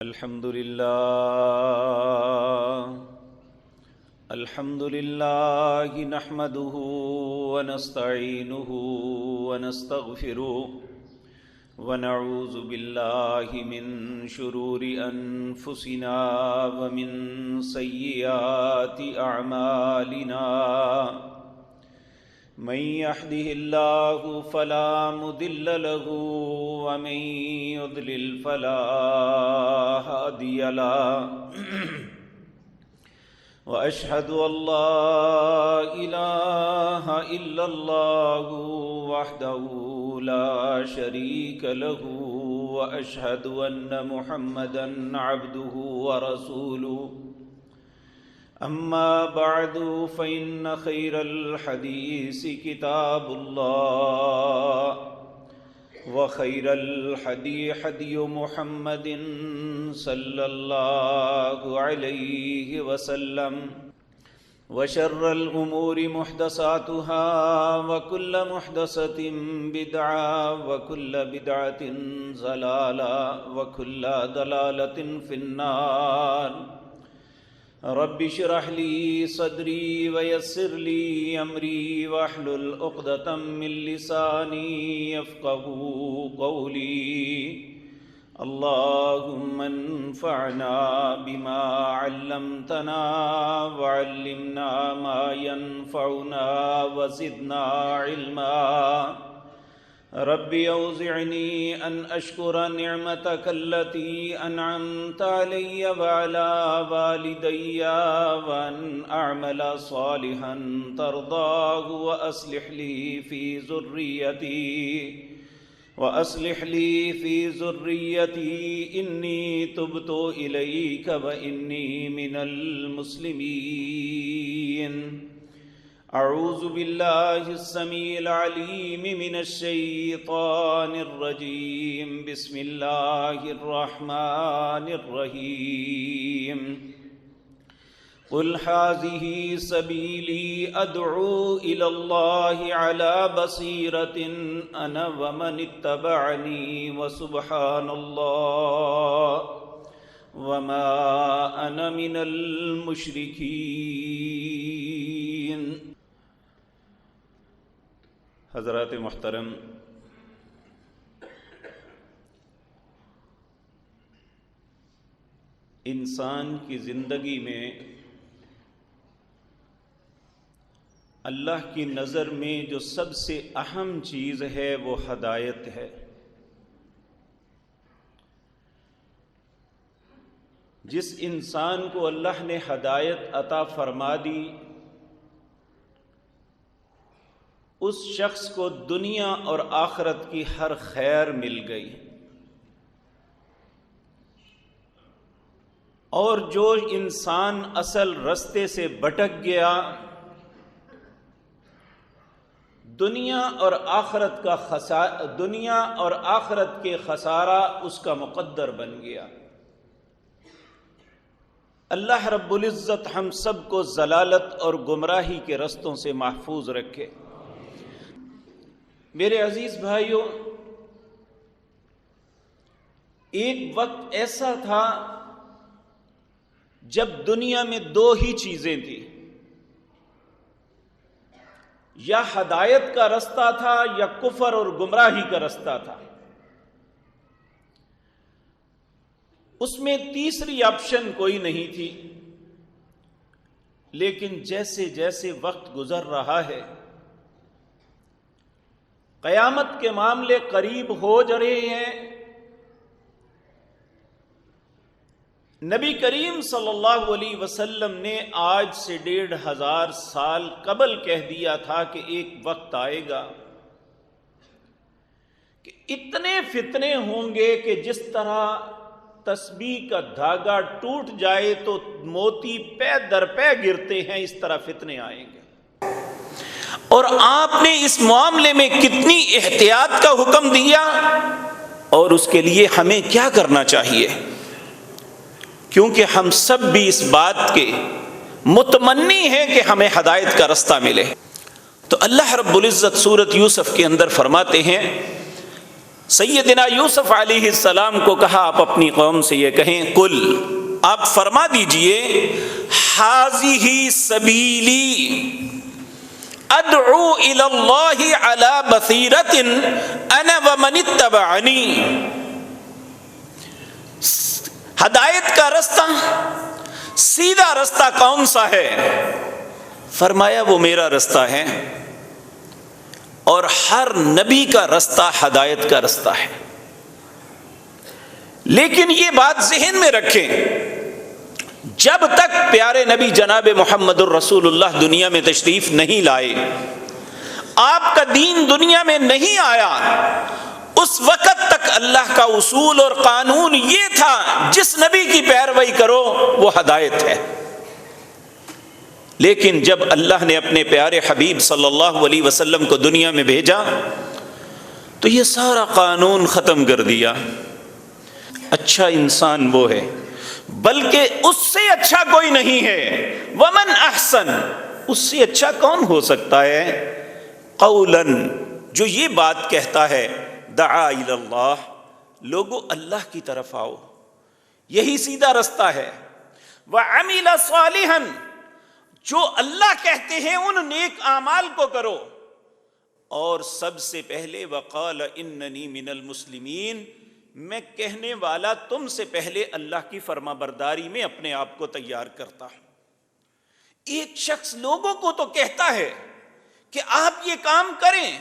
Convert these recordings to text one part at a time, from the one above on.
الحمد لله نحمده ونستعينه ونستغفره ونعوذ بالله من شرور أنفسنا ومن سيئات أعمالنا من يهده الله فلا مضل له ومن يضلل فلا هادي له وأشهد أن لا إله إلا الله وحده لا شريك له وأشهد أن محمدًا عبده ورسوله أما بعد فإن خير الحديث كتاب الله وخير الهدي هدي محمد صلى الله عليه وسلم وشر الأمور محدثاتها وكل محدثة بدعة وكل بدعة ضلالة وكل ضلالة في النار رب اشرح لي صدري ويسر لي أمري واحلل عقدة من لساني يفقهوا قولي اللهم انفعنا بما علمتنا وعلمنا ما ينفعنا وزدنا علما رب اوزعني ان اشكر نعمتك التي انعمت علي وعلى والدي وان اعمل صالحا ترضاه واصلح لي في ذريتي إني تبت إليك وإني من المسلمين أعوذ بالله السميع العليم من الشيطان الرجيم بسم الله الرحمن الرحيم قل هذه سبيلي أدعو إلى الله على بصيرة أنا ومن اتبعني وسبحان الله وما أنا من المشركين۔ حضرات محترم، انسان کی زندگی میں اللہ کی نظر میں جو سب سے اہم چیز ہے وہ ہدایت ہے۔ جس انسان کو اللہ نے ہدایت عطا فرما دی اس شخص کو دنیا اور آخرت کی ہر خیر مل گئی، اور جو انسان اصل رستے سے بھٹک گیا دنیا اور آخرت کے خسارہ اس کا مقدر بن گیا۔ اللہ رب العزت ہم سب کو ضلالت اور گمراہی کے رستوں سے محفوظ رکھے۔ میرے عزیز بھائیوں، ایک وقت ایسا تھا جب دنیا میں دو ہی چیزیں تھیں، یا ہدایت کا رستہ تھا یا کفر اور گمراہی کا رستہ تھا، اس میں تیسری آپشن کوئی نہیں تھی۔ لیکن جیسے جیسے وقت گزر رہا ہے قیامت کے معاملے قریب ہو جا رہے ہیں۔ نبی کریم صلی اللہ علیہ وسلم نے آج سے 1500 سال قبل کہہ دیا تھا کہ ایک وقت آئے گا کہ اتنے فتنے ہوں گے کہ جس طرح تسبیح کا دھاگا ٹوٹ جائے تو موتی پے در پے گرتے ہیں، اس طرح فتنے آئیں گے۔ اور آپ نے اس معاملے میں کتنی احتیاط کا حکم دیا، اور اس کے لیے ہمیں کیا کرنا چاہیے، کیونکہ ہم سب بھی اس بات کے متمنی ہیں کہ ہمیں ہدایت کا رستہ ملے۔ تو اللہ رب العزت سورۃ یوسف کے اندر فرماتے ہیں سیدنا یوسف علیہ السلام کو کہا آپ اپنی قوم سے یہ کہیں، قل، آپ فرما دیجئے، ھذہ سبیلی ادعو الی اللہ علی بصیرۃ انا ومن اتبعنی، ہدایت کا رستہ، سیدھا رستہ کون سا ہے؟ فرمایا وہ میرا رستہ ہے، اور ہر نبی کا رستہ ہدایت کا رستہ ہے۔ لیکن یہ بات ذہن میں رکھیں، جب تک پیارے نبی جناب محمد الرسول اللہ دنیا میں تشریف نہیں لائے، آپ کا دین دنیا میں نہیں آیا، اس وقت تک اللہ کا اصول اور قانون یہ تھا، جس نبی کی پیروی کرو وہ ہدایت ہے۔ لیکن جب اللہ نے اپنے پیارے حبیب صلی اللہ علیہ وسلم کو دنیا میں بھیجا تو یہ سارا قانون ختم کر دیا۔ اچھا انسان وہ ہے، بلکہ اس سے اچھا کوئی نہیں ہے، ومن احسن، اس سے اچھا کون ہو سکتا ہے، قولا، جو یہ بات کہتا ہے، دعا الی اللہ، لوگو اللہ کی طرف آؤ، یہی سیدھا رستہ ہے، وعمل صالحا، جو اللہ کہتے ہیں ان نیک اعمال کو کرو، اور سب سے پہلے وقال اننی من المسلمین، میں کہنے والا تم سے پہلے اللہ کی فرما برداری میں اپنے آپ کو تیار کرتا ہوں۔ ایک شخص لوگوں کو تو کہتا ہے کہ آپ یہ کام کریں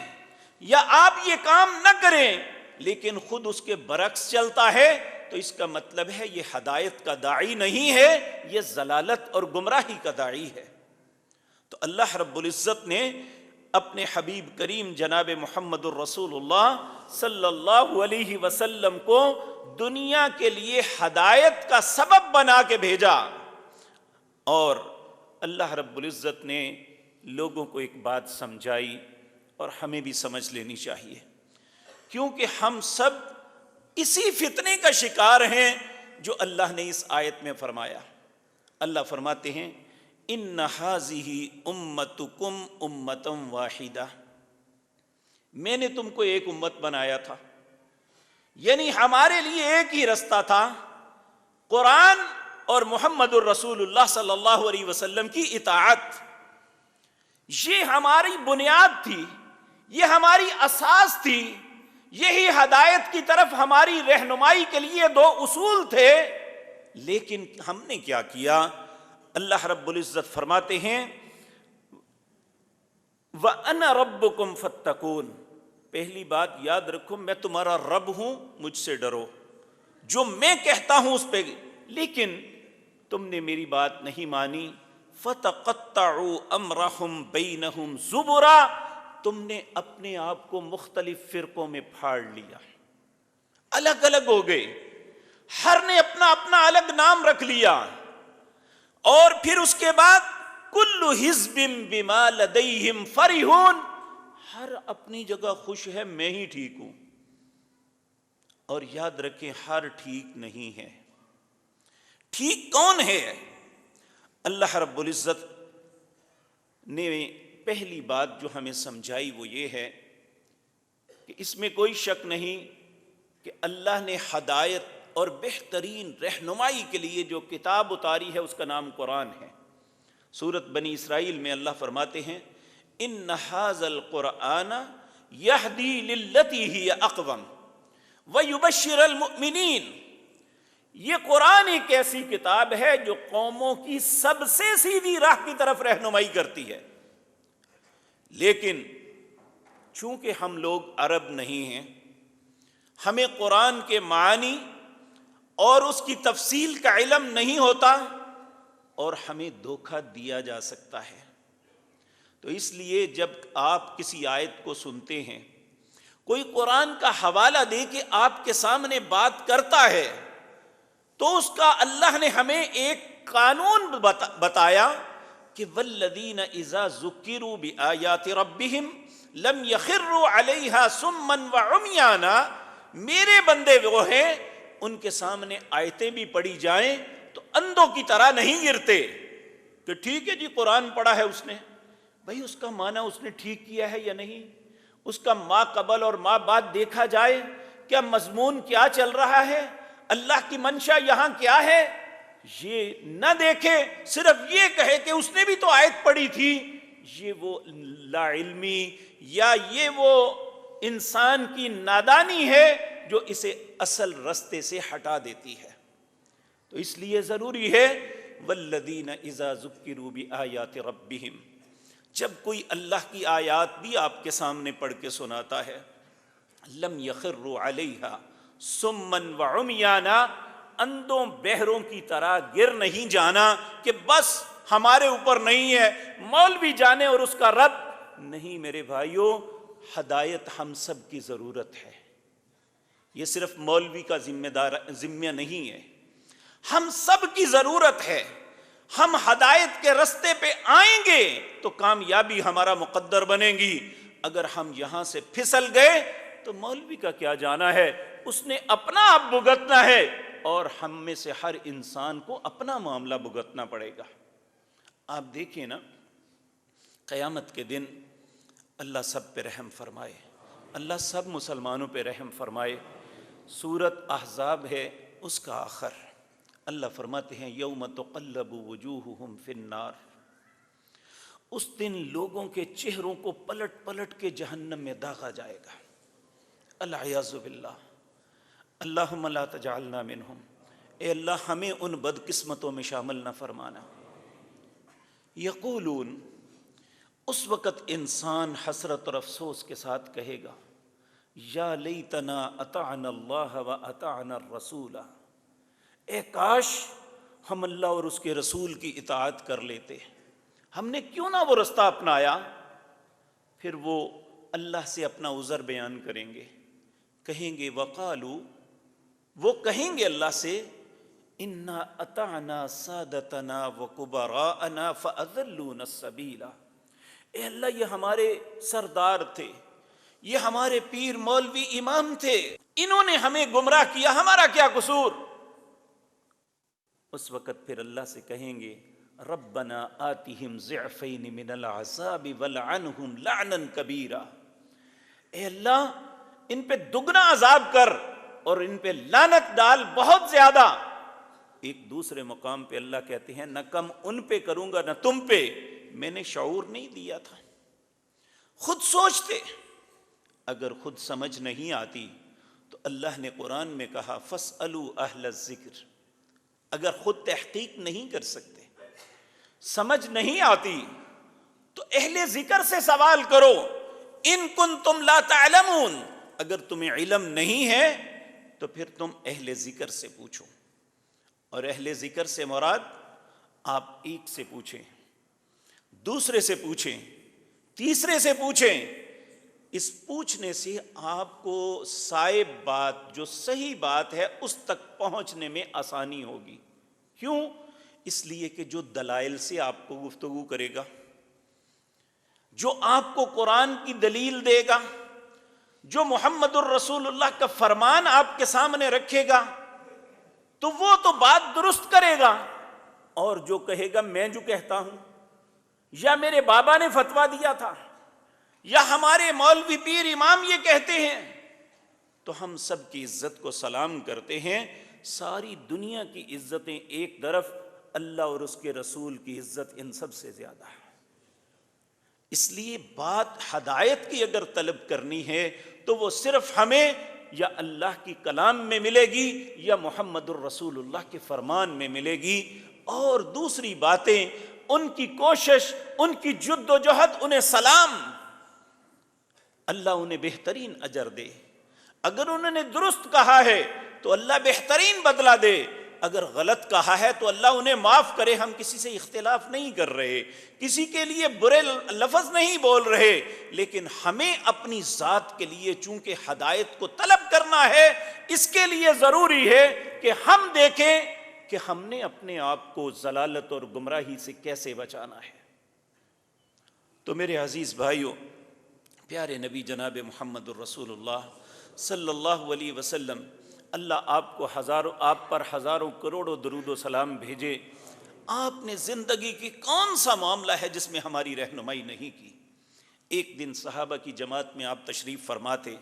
یا آپ یہ کام نہ کریں، لیکن خود اس کے برعکس چلتا ہے، تو اس کا مطلب ہے یہ ہدایت کا داعی نہیں ہے، یہ ضلالت اور گمراہی کا داعی ہے۔ تو اللہ رب العزت نے اپنے حبیب کریم جناب محمد الرسول اللہ صلی اللہ علیہ وسلم کو دنیا کے لیے ہدایت کا سبب بنا کے بھیجا، اور اللہ رب العزت نے لوگوں کو ایک بات سمجھائی، اور ہمیں بھی سمجھ لینی چاہیے، کیونکہ ہم سب اسی فتنے کا شکار ہیں جو اللہ نے اس آیت میں فرمایا۔ اللہ فرماتے ہیں، ان ھذہ امتکم امۃ واحدہ، میں نے تم کو ایک امت بنایا تھا، یعنی ہمارے لیے ایک ہی رستہ تھا، قرآن اور محمد الرسول اللہ صلی اللہ علیہ وسلم کی اطاعت، یہ ہماری بنیاد تھی، یہ ہماری اساس تھی، یہی ہدایت کی طرف ہماری رہنمائی کے لیے دو اصول تھے۔ لیکن ہم نے کیا کیا؟ اللہ رب العزت فرماتے ہیں، وَأَنَا رَبُّكُمْ فَاتَّقُونَ، پہلی بات یاد رکھو، میں تمہارا رب ہوں، مجھ سے ڈرو، جو میں کہتا ہوں اس پہ، لیکن تم نے میری بات نہیں مانی، فَتَقَطَّعُوا أَمْرَهُمْ بَيْنَهُمْ زُبُرًا، تم نے اپنے آپ کو مختلف فرقوں میں پھاڑ لیا، الگ الگ ہو گئے، ہر نے اپنا اپنا الگ نام رکھ لیا، اور پھر اس کے بعد کل حزب بما لدیہم فرحون، ہر اپنی جگہ خوش ہے، میں ہی ٹھیک ہوں۔ اور یاد رکھیں، ہر ٹھیک نہیں ہے۔ ٹھیک کون ہے؟ اللہ رب العزت نے پہلی بات جو ہمیں سمجھائی وہ یہ ہے کہ اس میں کوئی شک نہیں کہ اللہ نے ہدایت اور بہترین رہنمائی کے لیے جو کتاب اتاری ہے اس کا نام قرآن ہے۔ سورۃ بنی اسرائیل میں اللہ فرماتے ہیں، ان ھذا القرآن یہدی للتی ہی اقوم ویبشر المؤمنین، یہ قرآن ایک ایسی کتاب ہے جو قوموں کی سب سے سیدھی راہ کی طرف رہنمائی کرتی ہے۔ لیکن چونکہ ہم لوگ عرب نہیں ہیں، ہمیں قرآن کے معنی اور اس کی تفصیل کا علم نہیں ہوتا، اور ہمیں دھوکہ دیا جا سکتا ہے۔ تو اس لیے جب آپ کسی آیت کو سنتے ہیں، کوئی قرآن کا حوالہ دے کے آپ کے سامنے بات کرتا ہے، تو اس کا اللہ نے ہمیں ایک قانون بتایا کہ والذین اذا ذکروا بآیات ربہم لم یخروا علیہا صما وعمیانا، میرے بندے وہ ہیں ان کے سامنے آیتیں بھی پڑھی جائیں تو اندھوں کی طرح نہیں گرتے کہ ٹھیک ہے جی قرآن پڑھا ہے اس نے، بھئی اس کا معنی اس نے ٹھیک کیا ہے یا نہیں، اس کا ما قبل اور ما بعد دیکھا جائے کیا مضمون کیا چل رہا ہے، اللہ کی منشا یہاں کیا ہے، یہ نہ دیکھے، صرف یہ کہے کہ اس نے بھی تو آیت پڑھی تھی، یہ وہ لا علمی یا یہ وہ انسان کی نادانی ہے جو اسے اصل رستے سے ہٹا دیتی ہے۔ تو اس لیے ضروری ہے والذین اذا ذکروا بآیات ربہم، جب کوئی اللہ کی آیات بھی آپ کے سامنے پڑھ کے سناتا ہے، لم یخروا علیہا صما وعمیانا، اندھوں بہروں کی طرح گر نہیں جانا کہ بس ہمارے اوپر نہیں ہے، مولوی جانے اور اس کا رب نہیں۔ میرے بھائیوں، ہدایت ہم سب کی ضرورت ہے، یہ صرف مولوی کا ذمہ نہیں ہے، ہم سب کی ضرورت ہے۔ ہم ہدایت کے رستے پہ آئیں گے تو کامیابی ہمارا مقدر بنے گی، اگر ہم یہاں سے پھسل گئے تو مولوی کا کیا جانا ہے، اس نے اپنا آپ بھگتنا ہے، اور ہم میں سے ہر انسان کو اپنا معاملہ بھگتنا پڑے گا۔ آپ دیکھیں نا، قیامت کے دن اللہ سب پہ رحم فرمائے، اللہ سب مسلمانوں پہ رحم فرمائے۔ سورۃ احزاب ہے اس کا آخر، اللہ فرماتے ہیں یوم تقلب وجوہہم فی النار، اس دن لوگوں کے چہروں کو پلٹ پلٹ کے جہنم میں داغا جائے گا، العیاذ باللہ۔ اللہم لا تجعلنا منہم، اے اللہ ہمیں ان بدقسمتوں میں شامل نہ فرمانا۔ یقولون، اس وقت انسان حسرت اور افسوس کے ساتھ کہے گا، یا لیتنا اطعنا اللہ و اطعنا الرسول، اے کاش ہم اللہ اور اس کے رسول کی اطاعت کر لیتے، ہم نے کیوں نہ وہ رستہ اپنایا۔ پھر وہ اللہ سے اپنا عذر بیان کریں گے، کہیں گے وقالو، وہ کہیں گے اللہ سے، انا اطعنا سادتنا وکبراءنا فاضلونا السبیل، اے اللہ یہ ہمارے سردار تھے، یہ ہمارے پیر مولوی امام تھے، انہوں نے ہمیں گمراہ کیا، ہمارا کیا قصور۔ اس وقت پھر اللہ سے کہیں گے ربنا آتہم ضعفین من العذاب ولعنہم لعنا کبیرا، اے اللہ ان پہ دگنا عذاب کر اور ان پہ لعنت ڈال بہت زیادہ۔ ایک دوسرے مقام پہ اللہ کہتے ہیں نہ کم ان پہ کروں گا نہ تم پہ، میں نے شعور نہیں دیا تھا۔ خود سوچتے، اگر خود سمجھ نہیں آتی تو اللہ نے قرآن میں کہا فاسألوا اہل الذکر، اگر خود تحقیق نہیں کر سکتے، سمجھ نہیں آتی تو اہل ذکر سے سوال کرو، ان کنتم لا تعلمون، اگر تمہیں علم نہیں ہے تو پھر تم اہل ذکر سے پوچھو۔ اور اہل ذکر سے مراد آپ ایک سے پوچھیں، دوسرے سے پوچھیں، تیسرے سے پوچھیں، اس پوچھنے سے آپ کو صائب بات جو صحیح بات ہے اس تک پہنچنے میں آسانی ہوگی۔ کیوں؟ اس لیے کہ جو دلائل سے آپ کو گفتگو کرے گا، جو آپ کو قرآن کی دلیل دے گا، جو محمد الرسول اللہ کا فرمان آپ کے سامنے رکھے گا، تو وہ تو بات درست کرے گا، اور جو کہے گا میں جو کہتا ہوں، یا میرے بابا نے فتویٰ دیا تھا، یا ہمارے مولوی پیر امام یہ کہتے ہیں، تو ہم سب کی عزت کو سلام کرتے ہیں۔ ساری دنیا کی عزتیں ایک طرف، اللہ اور اس کے رسول کی عزت ان سب سے زیادہ ہے۔ اس لیے بات ہدایت کی اگر طلب کرنی ہے تو وہ صرف ہمیں یا اللہ کی کلام میں ملے گی یا محمد الرسول اللہ کے فرمان میں ملے گی، اور دوسری باتیں ان کی کوشش، ان کی جد و جہد، انہیں سلام، اللہ انہیں بہترین اجر دے۔ اگر انہوں نے درست کہا ہے تو اللہ بہترین بدلہ دے، اگر غلط کہا ہے تو اللہ انہیں معاف کرے۔ ہم کسی سے اختلاف نہیں کر رہے، کسی کے لیے برے لفظ نہیں بول رہے، لیکن ہمیں اپنی ذات کے لیے چونکہ ہدایت کو طلب کرنا ہے، اس کے لیے ضروری ہے کہ ہم دیکھیں کہ ہم نے اپنے آپ کو ضلالت اور گمراہی سے کیسے بچانا ہے۔ تو میرے عزیز بھائیوں، پیارے نبی جناب محمد الرسول اللہ صلی اللہ علیہ وسلم، اللہ آپ پر ہزاروں کروڑوں درود و سلام بھیجے۔ آپ نے زندگی کی کون سا معاملہ ہے جس میں ہماری رہنمائی نہیں کی؟ ایک دن صحابہ کی جماعت میں آپ تشریف فرما تھے،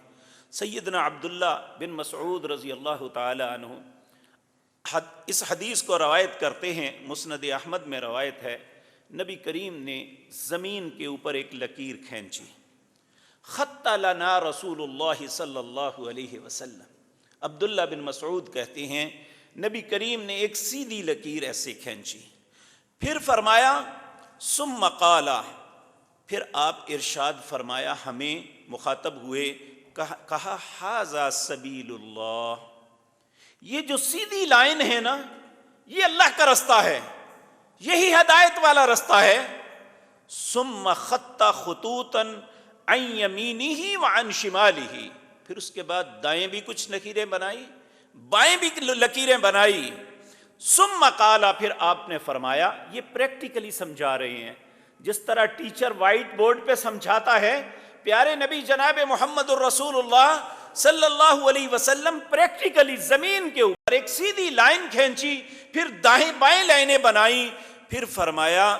سیدنا عبداللہ بن مسعود رضی اللہ تعالی عنہ اس حدیث کو روایت کرتے ہیں، مسند احمد میں روایت ہے، نبی کریم نے زمین کے اوپر ایک لکیر کھینچی، خط لنا رسول اللہ صلی اللہ علیہ وسلم۔ عبداللہ بن مسعود کہتے ہیں نبی کریم نے ایک سیدھی لکیر ایسے کھینچی، پھر فرمایا ثم قال، پھر آپ ارشاد فرمایا، ہمیں مخاطب ہوئے، کہا ھذا سبیل اللہ، یہ جو سیدھی لائن ہے نا، یہ اللہ کا رستہ ہے، یہی ہدایت والا رستہ ہے۔ ثم خط خطوطا عن یمینہ وعن شمالہ، پھر اس کے بعد دائیں بھی کچھ لکیریں بنائی، بائیں بھی لکیریں بنائی۔ ثم قال، پھر آپ نے فرمایا، یہ پریکٹیکلی سمجھا رہے ہیں، جس طرح ٹیچر وائٹ بورڈ پہ سمجھاتا ہے، پیارے نبی جناب محمد الرسول اللہ صلی اللہ علیہ وسلم پریکٹیکلی زمین کے اوپر ایک سیدھی لائن کھینچی، پھر دائیں بائیں لائنیں بنائی، پھر فرمایا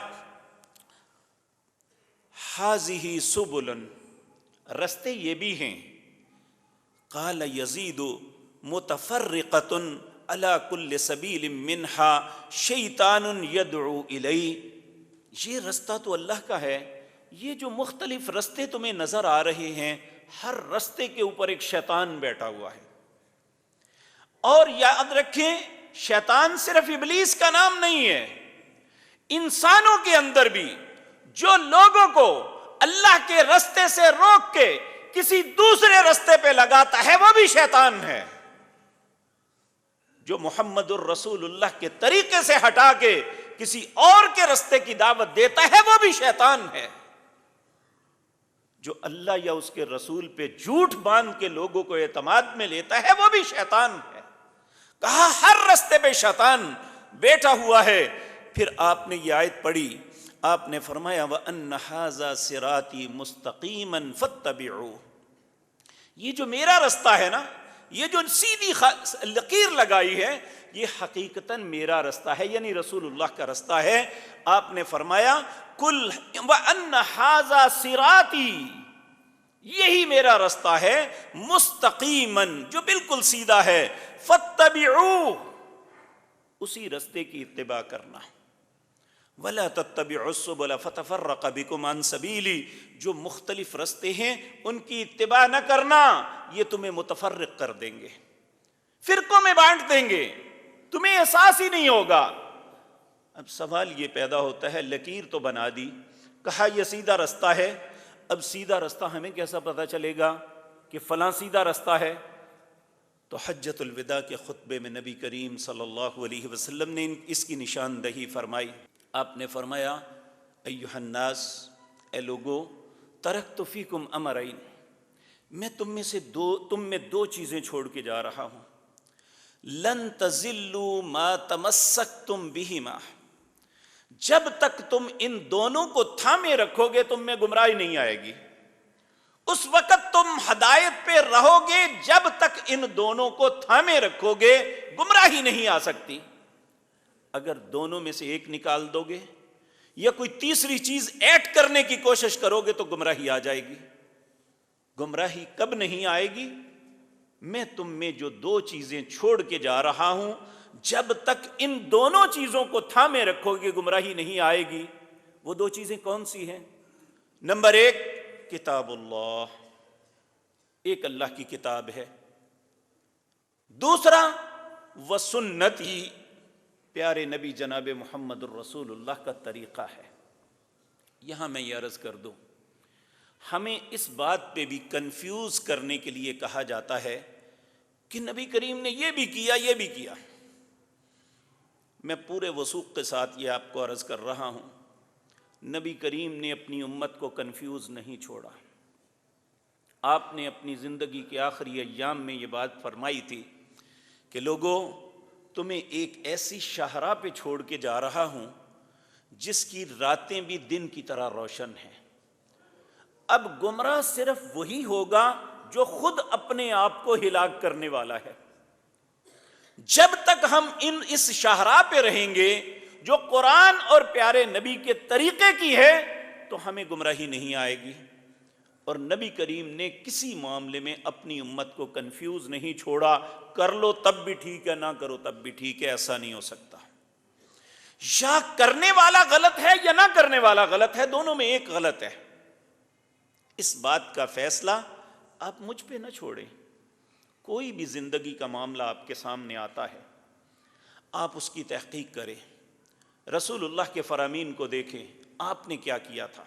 ھذہ سبل، رستے یہ بھی ہیں، قال یزید متفرقۃ علی کل سبیل منہا شیطان یدعو الیہ، یہ رستہ تو اللہ کا ہے، یہ جو مختلف رستے تمہیں نظر آ رہے ہیں، ہر رستے کے اوپر ایک شیطان بیٹھا ہوا ہے۔ اور یاد رکھیں، شیطان صرف ابلیس کا نام نہیں ہے، انسانوں کے اندر بھی جو لوگوں کو اللہ کے رستے سے روک کے کسی دوسرے رستے پہ لگاتا ہے، وہ بھی شیطان ہے۔ جو محمد الرسول اللہ کے طریقے سے ہٹا کے کسی اور کے رستے کی دعوت دیتا ہے، وہ بھی شیطان ہے۔ جو اللہ یا اس کے رسول پہ جھوٹ باندھ کے لوگوں کو اعتماد میں لیتا ہے، وہ بھی شیطان ہے۔ کہا ہر رستے پہ شیطان بیٹھا ہوا ہے۔ پھر آپ نے یہ آیت پڑھی، آپ نے فرمایا وَأَنَّ هَذَا صِرَاطِي مُسْتَقِيمًا فَاتَّبِعُوهُ، یہ جو میرا رستہ ہے نا، یہ جو سیدھی لکیر لگائی ہے، یہ حقیقتاً میرا رستہ ہے، یعنی رسول اللہ کا رستہ ہے۔ آپ نے فرمایا کل وَأَنَّ هَذَا صِرَاطِي، یہی میرا رستہ ہے، مستقیماً، جو بالکل سیدھا ہے، فَاتَّبِعُوهُ، اسی رستے کی اتباع کرنا۔ وَلَا تَتَّبِعُوا السُّبُلَ فَتَفَرَّقَ بِكُمْ عَنْ سَبِيلِهِ، جو مختلف رستے ہیں ان کی اتباع نہ کرنا، یہ تمہیں متفرق کر دیں گے، فرقوں میں بانٹ دیں گے، تمہیں احساس ہی نہیں ہوگا۔ اب سوال یہ پیدا ہوتا ہے، لکیر تو بنا دی، کہا یہ سیدھا رستہ ہے، اب سیدھا رستہ ہمیں کیسا پتہ چلے گا کہ فلاں سیدھا رستہ ہے؟ تو حجۃ الوداع کے خطبے میں نبی کریم صلی اللہ علیہ وسلم نے اس کی نشاندہی فرمائی۔ آپ نے فرمایا ایھا الناس، اے لوگو، ترکت فیکم امرین، میں تم میں دو چیزیں چھوڑ کے جا رہا ہوں، لن تضلوا ما تمسکتم بہما، جب تک تم ان دونوں کو تھامے رکھو گے تم میں گمراہی نہیں آئے گی۔ اس وقت تم ہدایت پہ رہو گے جب تک ان دونوں کو تھامے رکھو گے، گمراہی نہیں آ سکتی۔ اگر دونوں میں سے ایک نکال دو گے یا کوئی تیسری چیز ایڈ کرنے کی کوشش کرو گے تو گمراہی آ جائے گی۔ گمراہی کب نہیں آئے گی؟ میں تم میں جو دو چیزیں چھوڑ کے جا رہا ہوں، جب تک ان دونوں چیزوں کو تھامے رکھو گے گمراہی نہیں آئے گی۔ وہ دو چیزیں کون سی ہیں؟ نمبر ایک، کتاب اللہ، ایک اللہ کی کتاب ہے۔ دوسرا، وسنتی، پیارے نبی جناب محمد الرسول اللہ کا طریقہ ہے۔ یہاں میں یہ عرض کر دوں، ہمیں اس بات پہ بھی کنفیوز کرنے کے لیے کہا جاتا ہے کہ نبی کریم نے یہ بھی کیا، یہ بھی کیا۔ میں پورے وثوق کے ساتھ یہ آپ کو عرض کر رہا ہوں، نبی کریم نے اپنی امت کو کنفیوز نہیں چھوڑا۔ آپ نے اپنی زندگی کے آخری ایام میں یہ بات فرمائی تھی کہ لوگوں، تمہیں ایک ایسی شاہراہ پہ چھوڑ کے جا رہا ہوں جس کی راتیں بھی دن کی طرح روشن ہیں۔ اب گمراہ صرف وہی ہوگا جو خود اپنے آپ کو ہلاک کرنے والا ہے۔ جب تک ہم اس شاہراہ پہ رہیں گے جو قرآن اور پیارے نبی کے طریقے کی ہے تو ہمیں گمراہی نہیں آئے گی۔ اور نبی کریم نے کسی معاملے میں اپنی امت کو کنفیوز نہیں چھوڑا، کر لو تب بھی ٹھیک ہے، نہ کرو تب بھی ٹھیک ہے، ایسا نہیں ہو سکتا۔ یا کرنے والا غلط ہے یا نہ کرنے والا غلط ہے، دونوں میں ایک غلط ہے۔ اس بات کا فیصلہ آپ مجھ پہ نہ چھوڑیں۔ کوئی بھی زندگی کا معاملہ آپ کے سامنے آتا ہے، آپ اس کی تحقیق کریں، رسول اللہ کے فرامین کو دیکھیں، آپ نے کیا کیا تھا،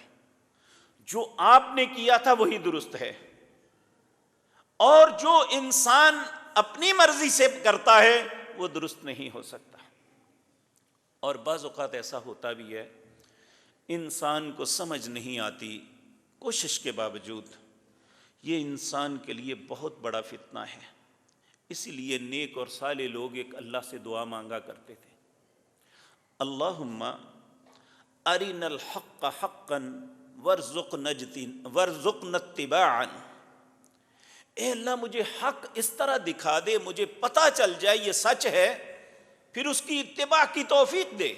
جو آپ نے کیا تھا وہی درست ہے، اور جو انسان اپنی مرضی سے کرتا ہے وہ درست نہیں ہو سکتا۔ اور بعض اوقات ایسا ہوتا بھی ہے، انسان کو سمجھ نہیں آتی، کوشش کے باوجود یہ انسان کے لیے بہت بڑا فتنہ ہے۔ اسی لیے نیک اور صالح لوگ ایک اللہ سے دعا مانگا کرتے تھے، اللہم ارنا الحق حقا وارزقنا اتباعا، اے اللہ مجھے حق اس طرح دکھا دے، مجھے پتہ چل جائے یہ سچ ہے، پھر اس کی اتباع کی توفیق دے۔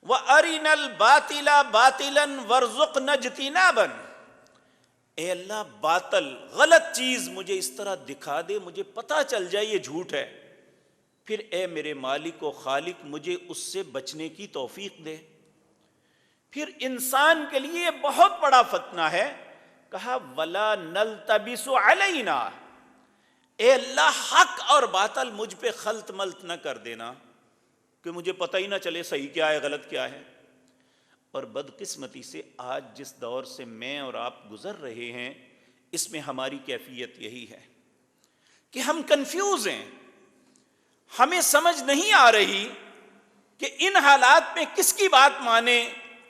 وَأَرِنَا الْبَاطِلَ بَاطِلًا وَارْزُقْنَا اجْتِنَابًا، اے اللہ باطل غلط چیز مجھے اس طرح دکھا دے، مجھے پتہ چل جائے یہ جھوٹ ہے، پھر اے میرے مالک و خالق مجھے اس سے بچنے کی توفیق دے۔ پھر انسان کے لیے یہ بہت بڑا فتنہ ہے، کہا وَلَا نَلْتَبِسُ عَلَيْنَا، اے اللہ حق اور باطل مجھ پہ خلط ملط نہ کر دینا کہ مجھے پتہ ہی نہ چلے صحیح کیا ہے غلط کیا ہے۔ اور بدقسمتی سے آج جس دور سے میں اور آپ گزر رہے ہیں، اس میں ہماری کیفیت یہی ہے کہ ہم کنفیوز ہیں، ہمیں سمجھ نہیں آ رہی کہ ان حالات میں کس کی بات مانیں،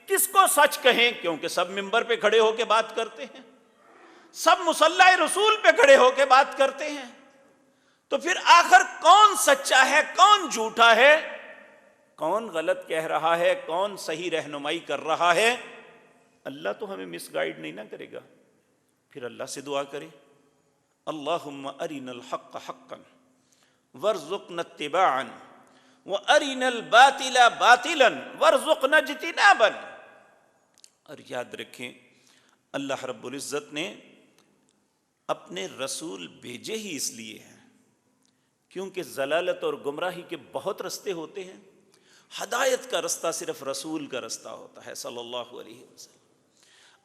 کس کو سچ کہیں، کیونکہ سب ممبر پہ کھڑے ہو کے بات کرتے ہیں، سب مصلی رسول پہ کھڑے ہو کے بات کرتے ہیں، تو پھر آخر کون سچا ہے، کون جھوٹا ہے، کون غلط کہہ رہا ہے، کون صحیح رہنمائی کر رہا ہے؟ اللہ تو ہمیں مس گائیڈ نہیں نہ کرے گا۔ پھر اللہ سے دعا کرے، اللہم ارنا الحق حقا وارزقنا اتباعا وارنا الباطل باطلا وارزقنا اجتنابا۔ اور یاد رکھیں اللہ رب العزت نے اپنے رسول بھیجے ہی اس لیے ہیں کیونکہ ضلالت اور گمراہی کے بہت رستے ہوتے ہیں، ہدایت کا رستہ صرف رسول کا رستہ ہوتا ہے صلی اللہ علیہ وسلم۔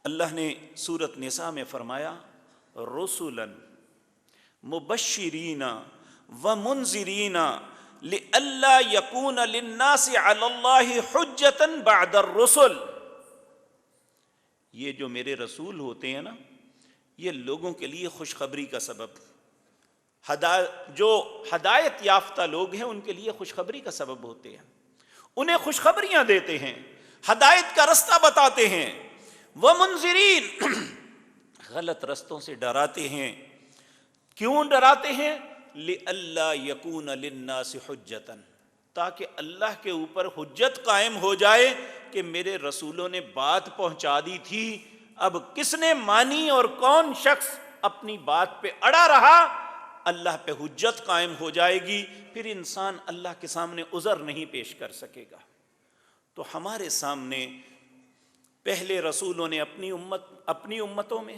اللہ نے سورۃ نساء میں فرمایا رسلا مبشرین ومنذرین لئلا یکون للناس علی اللہ حجۃ بعد الرسل، یہ جو میرے رسول ہوتے ہیں نا، یہ لوگوں کے لیے خوشخبری کا سبب، جو ہدایت یافتہ لوگ ہیں ان کے لیے خوشخبری کا سبب ہوتے ہیں، انہیں خوشخبریاں دیتے ہیں، ہدایت کا رستہ بتاتے ہیں، ومنذرین غلط رستوں سے ڈراتے ہیں۔ کیوں ڈراتے ہیں؟ لئلا یکون للناس حجۃ، تاکہ اللہ کے اوپر حجت قائم ہو جائے کہ میرے رسولوں نے بات پہنچا دی تھی، اب کس نے مانی اور کون شخص اپنی بات پہ اڑا رہا، اللہ پہ حجت قائم ہو جائے گی، پھر انسان اللہ کے سامنے عذر نہیں پیش کر سکے گا۔ تو ہمارے سامنے پہلے رسولوں نے اپنی امتوں میں،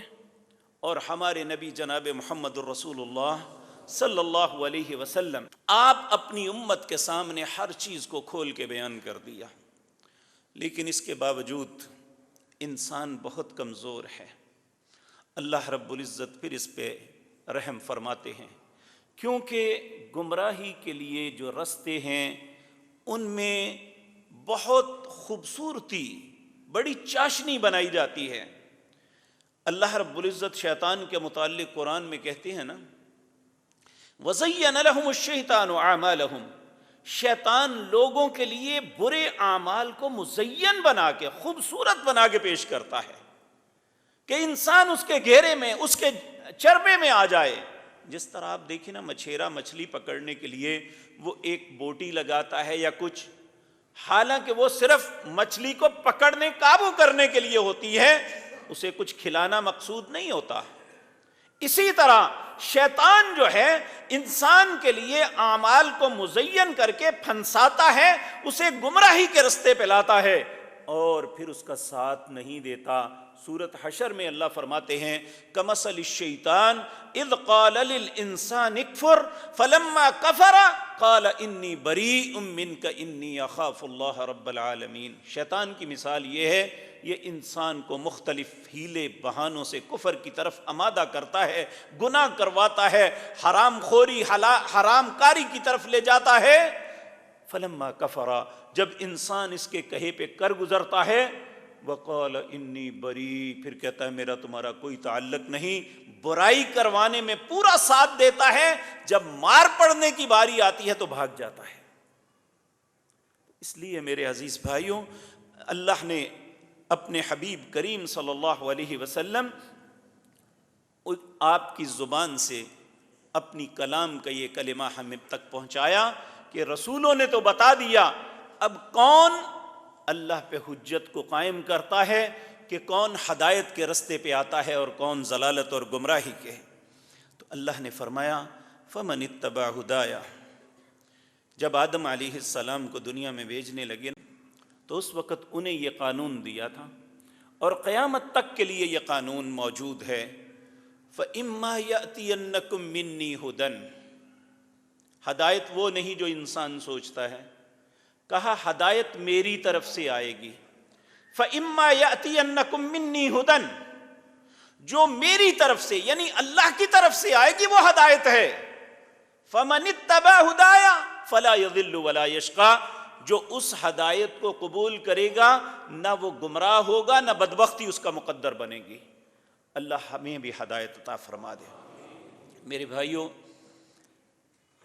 اور ہمارے نبی جناب محمد الرسول اللہ صلی اللہ علیہ وسلم، آپ اپنی امت کے سامنے ہر چیز کو کھول کے بیان کر دیا، لیکن اس کے باوجود انسان بہت کمزور ہے۔ اللہ رب العزت پھر اس پہ رحم فرماتے ہیں، کیونکہ گمراہی کے لیے جو رستے ہیں ان میں بہت خوبصورتی، بڑی چاشنی بنائی جاتی ہے۔ اللہ رب العزت شیطان کے متعلق قرآن میں کہتے ہیں نا، وَزَيَّنَ لَهُمُ الشَّيْطَانُ أَعْمَالَهُمْ، شیطان لوگوں کے لیے برے اعمال کو مزین بنا کے، خوبصورت بنا کے پیش کرتا ہے کہ انسان اس کے گھیرے میں، اس کے چربے میں آ جائے۔ جس طرح آپ دیکھیں نا، مچھیرا مچھلی پکڑنے کے لیے وہ ایک بوٹی لگاتا ہے یا کچھ، حالانکہ وہ صرف مچھلی کو پکڑنے، قابو کرنے کے لیے ہوتی ہے، اسے کچھ کھلانا مقصود نہیں ہوتا۔ اسی طرح شیطان جو ہے انسان کے لیے اعمال کو مزین کر کے پھنساتا ہے، اسے گمراہی کے رستے پہ لاتا ہے، اور پھر اس کا ساتھ نہیں دیتا، سورۃ حشر میں اللہ فرماتے ہیں کمثل الشیطان اذ قال للانسان اکفر فلما کفر قال انی بریء منک انی اخاف اللہ رب العالمین۔ شیطان کی مثال یہ ہے، یہ انسان کو مختلف ہیلے بہانوں سے کفر کی طرف آمادہ کرتا ہے، گناہ کرواتا ہے، حرام خوری حرام کاری کی طرف لے جاتا ہے۔ فلما کفر، جب انسان اس کے کہے پہ کر گزرتا ہے، وقال انی بری، پھر کہتا ہے میرا تمہارا کوئی تعلق نہیں، برائی کروانے میں پورا ساتھ دیتا ہے، جب مار پڑنے کی باری آتی ہے تو بھاگ جاتا ہے۔ اس لیے میرے عزیز بھائیوں، اللہ نے اپنے حبیب کریم صلی اللہ علیہ وسلم آپ کی زبان سے اپنی کلام کا یہ کلمہ ہمیں تک پہنچایا کہ رسولوں نے تو بتا دیا، اب کون اللہ پہ حجت کو قائم کرتا ہے کہ کون ہدایت کے رستے پہ آتا ہے اور کون ضلالت اور گمراہی کے۔ تو اللہ نے فرمایا فمن اتبع ہدایا، جب آدم علیہ السلام کو دنیا میں بھیجنے لگے تو اس وقت انہیں یہ قانون دیا تھا اور قیامت تک کے لیے یہ قانون موجود ہے، فَإِمَّا يَأْتِيَنَّكُم مِّنِّي هُدًى، ہدایت وہ نہیں جو انسان سوچتا ہے، کہا ہدایت میری طرف سے آئے گی۔ فَإِمَّا يَأْتِيَنَّكُم مِّنِّي هُدًى، جو میری طرف سے یعنی اللہ کی طرف سے آئے گی وہ ہدایت ہے۔ فَمَنِ اتَّبَعَ هُدَايَ فَلَا يَضِلُّ وَلَا يَشْقَىٰ، جو اس ہدایت کو قبول کرے گا نہ وہ گمراہ ہوگا نہ بدبختی اس کا مقدر بنے گی۔ اللہ ہمیں بھی ہدایت عطا فرما دے۔ میرے بھائیوں،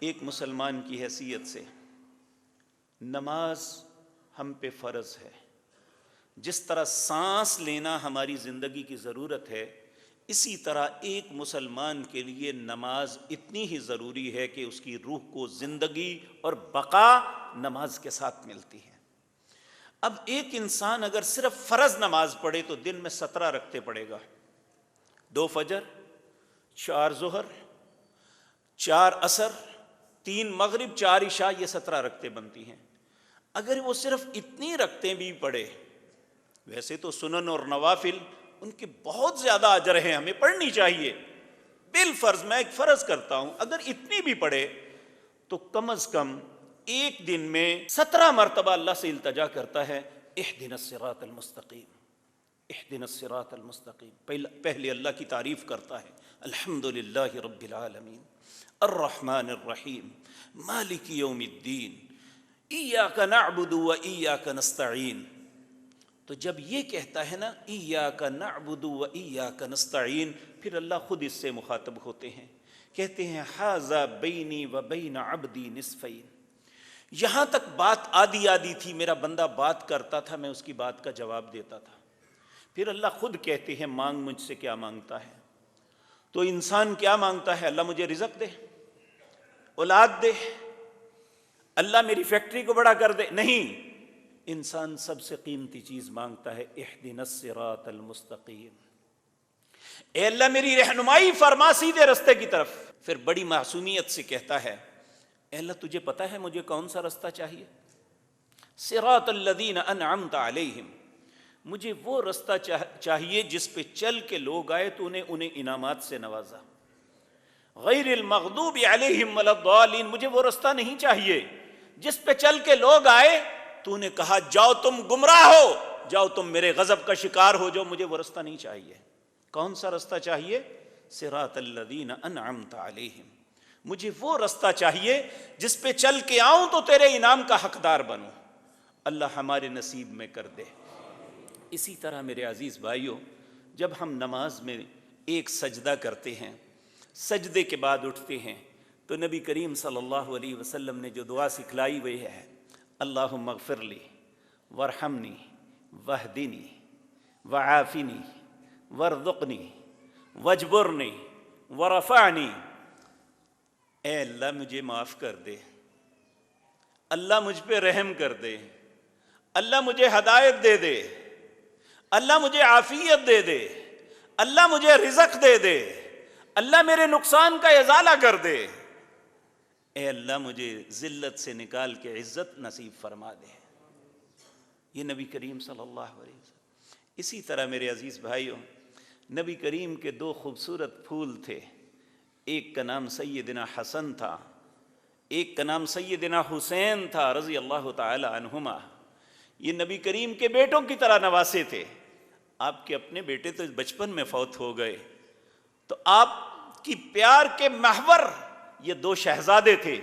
ایک مسلمان کی حیثیت سے نماز ہم پہ فرض ہے۔ جس طرح سانس لینا ہماری زندگی کی ضرورت ہے، اسی طرح ایک مسلمان کے لیے نماز اتنی ہی ضروری ہے کہ اس کی روح کو زندگی اور بقا نماز کے ساتھ ملتی ہے۔ اب ایک انسان اگر صرف فرض نماز پڑھے تو دن میں 17 رکعتیں پڑھے گا، 2 فجر، 4 ظہر، 4 عصر، 3 مغرب، 4 عشاء، یہ 17 رکعتیں بنتی ہیں۔ اگر وہ صرف اتنی رکعتیں بھی پڑھے، ویسے تو سنن اور نوافل ان کے بہت زیادہ اجر ہیں، ہمیں پڑھنی چاہیے، بالفرض میں ایک فرض کرتا ہوں، اگر اتنی بھی پڑھے تو کم از کم ایک دن میں 17 مرتبہ اللہ سے التجا کرتا ہے اہدنا الصراط المستقیم، اہدنا الصراط المستقیم۔ پہلے اللہ کی تعریف کرتا ہے، الحمدللہ رب العالمین الرحمن الرحیم مالک یوم الدین ایاک نعبد و ایاک نستعین۔ تو جب یہ کہتا ہے نا ایاک نعبد و ایاک نستعین، پھر اللہ خود اس سے مخاطب ہوتے ہیں، کہتے ہیں ھذا بینی و بین عبدی نصفین۔ یہاں تک بات آدھی آدھی تھی، میرا بندہ بات کرتا تھا، میں اس کی بات کا جواب دیتا تھا۔ پھر اللہ خود کہتے ہیں مانگ مجھ سے کیا مانگتا ہے۔ تو انسان کیا مانگتا ہے؟ اللہ مجھے رزق دے، اولاد دے، اللہ میری فیکٹری کو بڑا کر دے، نہیں، انسان سب سے قیمتی چیز مانگتا ہے اہدنا الصراط المستقیم، اے اللہ میری رہنمائی فرما سیدھے رستے کی طرف۔ پھر بڑی معصومیت سے کہتا ہے اے اللہ تجھے پتہ ہے مجھے کون سا رستہ چاہیے؟ صراط الذین انعمت علیہم، مجھے وہ رستہ چاہیے جس پہ چل کے لوگ آئے تو انہیں انعامات سے نوازا۔ غیر المغضوب علیہم ولا الضالین، مجھے وہ رستہ نہیں چاہیے جس پہ چل کے لوگ آئے تو نے کہا جاؤ تم گمراہ ہو، جاؤ تم میرے غضب کا شکار ہو جاؤ، مجھے وہ رستہ نہیں چاہیے۔ کون سا رستہ چاہیے؟ صراط الذین انعمت علیہم، مجھے وہ رستہ چاہیے جس پہ چل کے آؤں تو تیرے انعام کا حقدار بنوں۔ اللہ ہمارے نصیب میں کر دے۔ اسی طرح میرے عزیز بھائیوں، جب ہم نماز میں ایک سجدہ کرتے ہیں، سجدے کے بعد اٹھتے ہیں تو نبی کریم صلی اللہ علیہ وسلم نے جو دعا سکھلائی ہوئی ہے، اللہم اغفر لی وارحمنی واہدنی وعافنی وارزقنی واجبرنی ورفعنی، اے اللہ مجھے معاف کر دے، اللہ مجھ پہ رحم کر دے، اللہ مجھے ہدایت دے دے، اللہ مجھے عافیت دے دے، اللہ مجھے رزق دے دے، اللہ میرے نقصان کا ازالہ کر دے، اے اللہ مجھے ذلت سے نکال کے عزت نصیب فرما دے۔ یہ نبی کریم صلی اللہ علیہ وسلم اسی طرح میرے عزیز بھائیوں، نبی کریم کے دو خوبصورت پھول تھے، ایک کا نام سیدنا حسن تھا، ایک کا نام سیدنا حسین تھا رضی اللہ تعالی عنہما۔ یہ نبی کریم کے بیٹوں کی طرح نواسے تھے۔ آپ کے اپنے بیٹے تو بچپن میں فوت ہو گئے، تو آپ کی پیار کے محور یہ دو شہزادے تھے۔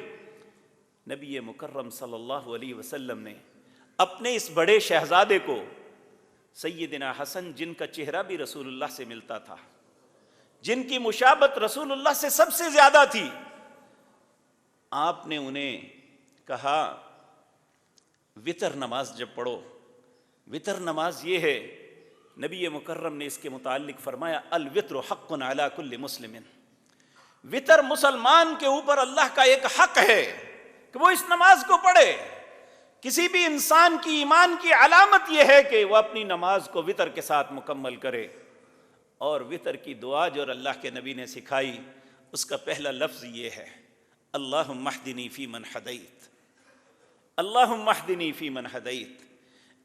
نبی مکرم صلی اللہ علیہ وسلم نے اپنے اس بڑے شہزادے کو، سیدنا حسن جن کا چہرہ بھی رسول اللہ سے ملتا تھا، جن کی مشابہت رسول اللہ سے سب سے زیادہ تھی، آپ نے انہیں کہا وتر نماز جب پڑھو، وتر نماز یہ ہے، نبی مکرم نے اس کے متعلق فرمایا الوتر حق علی کل مسلم، وتر مسلمان کے اوپر اللہ کا ایک حق ہے کہ وہ اس نماز کو پڑھے۔ کسی بھی انسان کی ایمان کی علامت یہ ہے کہ وہ اپنی نماز کو وتر کے ساتھ مکمل کرے، اور وتر کی دعا جو اللہ کے نبی نے سکھائی، اس کا پہلا لفظ یہ ہے اللہم اہدنی فی من ہدیت، اللہم اہدنی فی من ہدیت،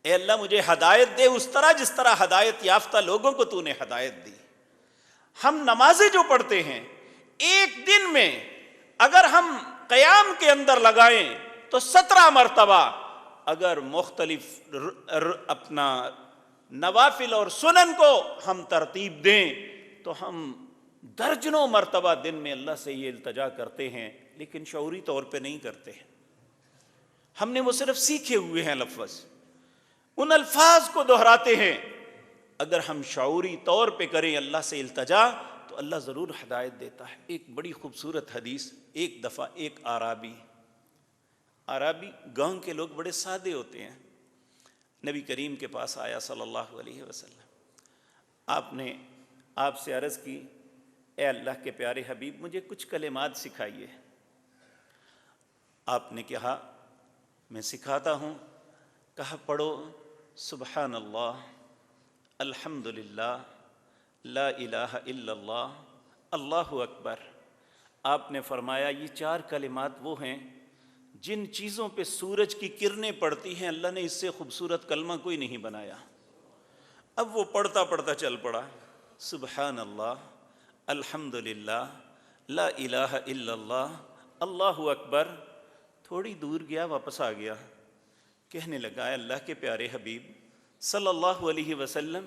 اے اللہ مجھے ہدایت دے اس طرح جس طرح ہدایت یافتہ لوگوں کو تو نے ہدایت دی۔ ہم نمازیں جو پڑھتے ہیں، ایک دن میں اگر ہم قیام کے اندر لگائیں تو 17 مرتبہ، اگر مختلف اپنا نوافل اور سنن کو ہم ترتیب دیں تو ہم درجنوں مرتبہ دن میں اللہ سے یہ التجا کرتے ہیں، لیکن شعوری طور پہ نہیں کرتے ہیں۔ ہم نے وہ صرف سیکھے ہوئے ہیں لفظ، ان الفاظ کو دہراتے ہیں۔ اگر ہم شعوری طور پہ کریں اللہ سے التجا تو اللہ ضرور ہدایت دیتا ہے۔ ایک بڑی خوبصورت حدیث، ایک دفعہ ایک عرابی گاؤں کے لوگ بڑے سادے ہوتے ہیں، نبی کریم کے پاس آیا صلی اللہ علیہ وسلم۔ آپ نے آپ سے عرض کی اے اللہ کے پیارے حبیب مجھے کچھ کلمات سکھائیے۔ آپ نے کہا میں سکھاتا ہوں۔ کہا پڑھو سبحان اللہ، الحمدللہ، لا الہ الا اللہ، اللہ اکبر۔ آپ نے فرمایا یہ 4 کلمات وہ ہیں جن چیزوں پہ سورج کی کرنیں پڑتی ہیں، اللہ نے اس سے خوبصورت کلمہ کوئی نہیں بنایا۔ اب وہ پڑھتا پڑھتا چل پڑا، سبحان اللہ، الحمدللہ، لا الہ الا اللہ، اللہ اکبر۔ تھوڑی دور گیا، واپس آ گیا، کہنے لگا اے اللہ کے پیارے حبیب صلی اللہ علیہ وسلم،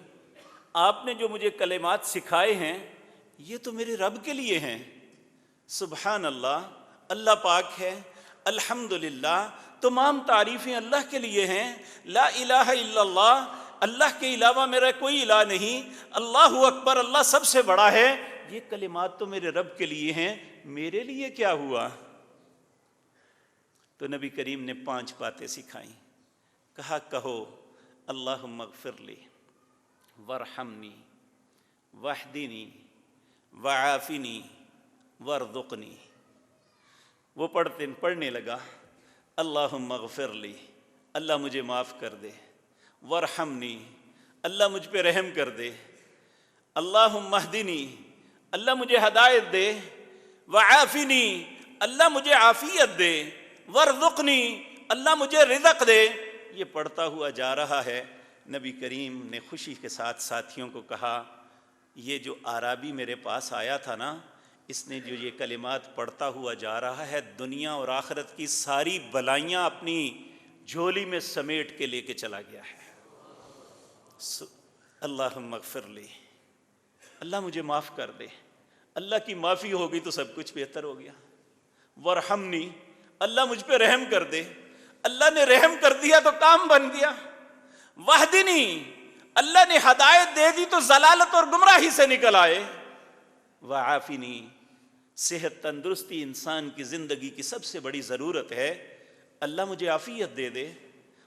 آپ نے جو مجھے کلمات سکھائے ہیں یہ تو میرے رب کے لیے ہیں۔ سبحان اللہ، اللہ پاک ہے، الحمدللہ، تمام تعریفیں اللہ کے لیے ہیں، لا الہ الا اللہ، اللہ کے علاوہ میرا کوئی الہ نہیں، اللہ اکبر، اللہ سب سے بڑا ہے۔ یہ کلمات تو میرے رب کے لیے ہیں، میرے لیے کیا ہوا؟ تو نبی کریم نے 5 باتیں سکھائیں۔ کہا کہو اللہم اغفر لی وارحمنی واہدنی وعافنی وارزقنی۔ وہ پڑھنے لگا اللہم اغفر لی، اللہ مجھے معاف کر دے، وارحمنی، اللہ مجھ پہ رحم کر دے، اللہم اہدنی، اللہ مجھے ہدایت دے، وعافنی، اللہ مجھے عافیت دے، وارزقنی، اللہ مجھے رزق دے۔ یہ پڑھتا ہوا جا رہا ہے۔ نبی کریم نے خوشی کے ساتھ ساتھیوں کو کہا یہ جو عرابی میرے پاس آیا تھا نا، اس نے جو یہ کلمات پڑھتا ہوا جا رہا ہے، دنیا اور آخرت کی ساری بلائیاں اپنی جھولی میں سمیٹ کے لے کے چلا گیا ہے۔ اللہم اغفر لی، اللہ مجھے معاف کر دے، اللہ کی معافی ہوگی تو سب کچھ بہتر ہو گیا۔ وارحمنی، اللہ مجھ پہ رحم کر دے، اللہ نے رحم کر دیا تو کام بن گیا۔ واہدنی، اللہ نے ہدایت دے دی تو ضلالت اور گمراہی سے نکل آئے۔ وعافنی، صحت تندرستی انسان کی زندگی کی سب سے بڑی ضرورت ہے، اللہ مجھے عافیت دے دے۔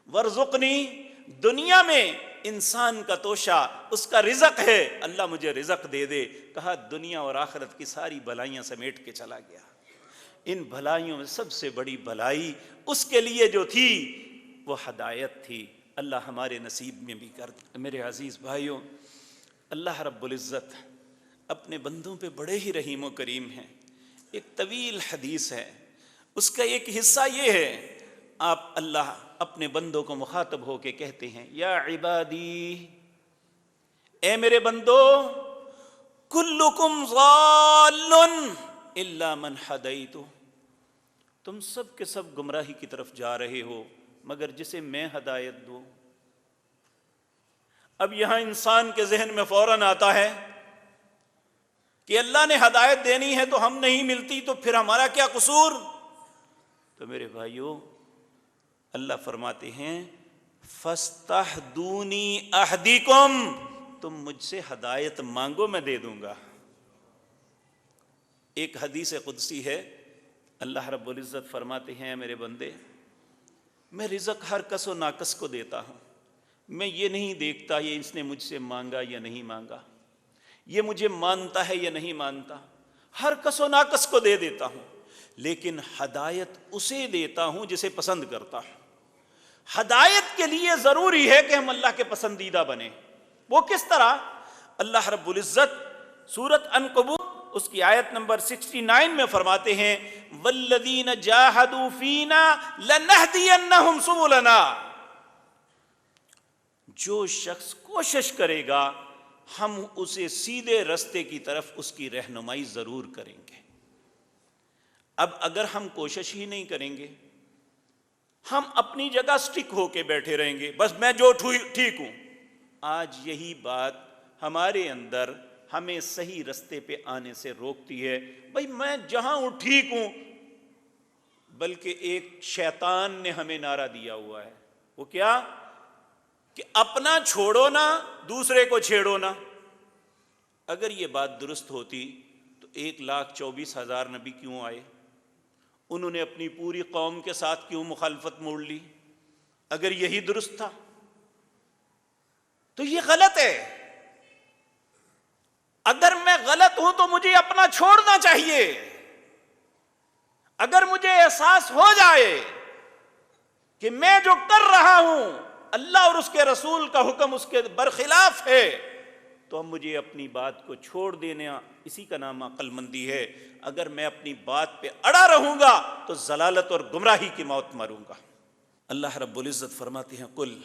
وارزقنی، دنیا میں انسان کا توشہ اس کا رزق ہے، اللہ مجھے رزق دے دے۔ کہا دنیا اور آخرت کی ساری بلائیاں سمیٹ کے چلا گیا۔ ان بھلائیوں میں سب سے بڑی بھلائی اس کے لیے جو تھی وہ ہدایت تھی۔ اللہ ہمارے نصیب میں بھی کر دے۔ میرے عزیز بھائیوں، اللہ رب العزت اپنے بندوں پہ بڑے ہی رحیم و کریم ہیں۔ ایک طویل حدیث ہے، اس کا ایک حصہ یہ ہے، آپ اللہ اپنے بندوں کو مخاطب ہو کے کہتے ہیں یا عبادی اے میرے بندو، کلکم ضال الا من ہدیت، تم سب کے سب گمراہی کی طرف جا رہے ہو مگر جسے میں ہدایت دوں۔ اب یہاں انسان کے ذہن میں فوراً آتا ہے کہ اللہ نے ہدایت دینی ہے تو ہم نہیں ملتی، تو پھر ہمارا کیا قصور؟ تو میرے بھائیو، اللہ فرماتے ہیں فاستہدونی اہدیکم، تم مجھ سے ہدایت مانگو میں دے دوں گا۔ ایک حدیث قدسی ہے، اللہ رب العزت فرماتے ہیں میرے بندے، میں رزق ہر کس و ناکس کو دیتا ہوں، میں یہ نہیں دیکھتا یہ اس نے مجھ سے مانگا یا نہیں مانگا، یہ مجھے مانتا ہے یا نہیں مانتا، ہر کس و ناکس کو دے دیتا ہوں، لیکن ہدایت اسے دیتا ہوں جسے پسند کرتا ہوں۔ ہدایت کے لیے ضروری ہے کہ ہم اللہ کے پسندیدہ بنیں۔ وہ کس طرح؟ اللہ رب العزت سورۃ عنکبوت اس کی آیت نمبر 69 میں فرماتے ہیں والذین جاہدوا فینا لنہدینہم سبلنا، جو شخص کوشش کرے گا ہم اسے سیدھے رستے کی طرف اس کی رہنمائی ضرور کریں گے۔ اب اگر ہم کوشش ہی نہیں کریں گے، ہم اپنی جگہ سٹک ہو کے بیٹھے رہیں گے، بس میں جو ٹھیک ہوں، آج یہی بات ہمارے اندر ہمیں صحیح رستے پہ آنے سے روکتی ہے۔ بھائی میں جہاں ہوں ٹھیک ہوں، بلکہ ایک شیطان نے ہمیں نعرہ دیا ہوا ہے، وہ کیا؟ کہ اپنا چھوڑو نہ دوسرے کو چھیڑو نہ۔ اگر یہ بات درست ہوتی تو 1,24,000 نبی کیوں آئے؟ انہوں نے اپنی پوری قوم کے ساتھ کیوں مخالفت موڑ لی؟ اگر یہی درست تھا تو یہ غلط ہے۔ اگر میں غلط ہوں تو مجھے اپنا چھوڑنا چاہیے۔ اگر مجھے احساس ہو جائے کہ میں جو کر رہا ہوں اللہ اور اس کے رسول کا حکم اس کے برخلاف ہے، تو مجھے اپنی بات کو چھوڑ دینا، اسی کا نام عقل مندی ہے۔ اگر میں اپنی بات پہ اڑا رہوں گا تو ضلالت اور گمراہی کی موت مروں گا۔ اللہ رب العزت فرماتے ہیں قل،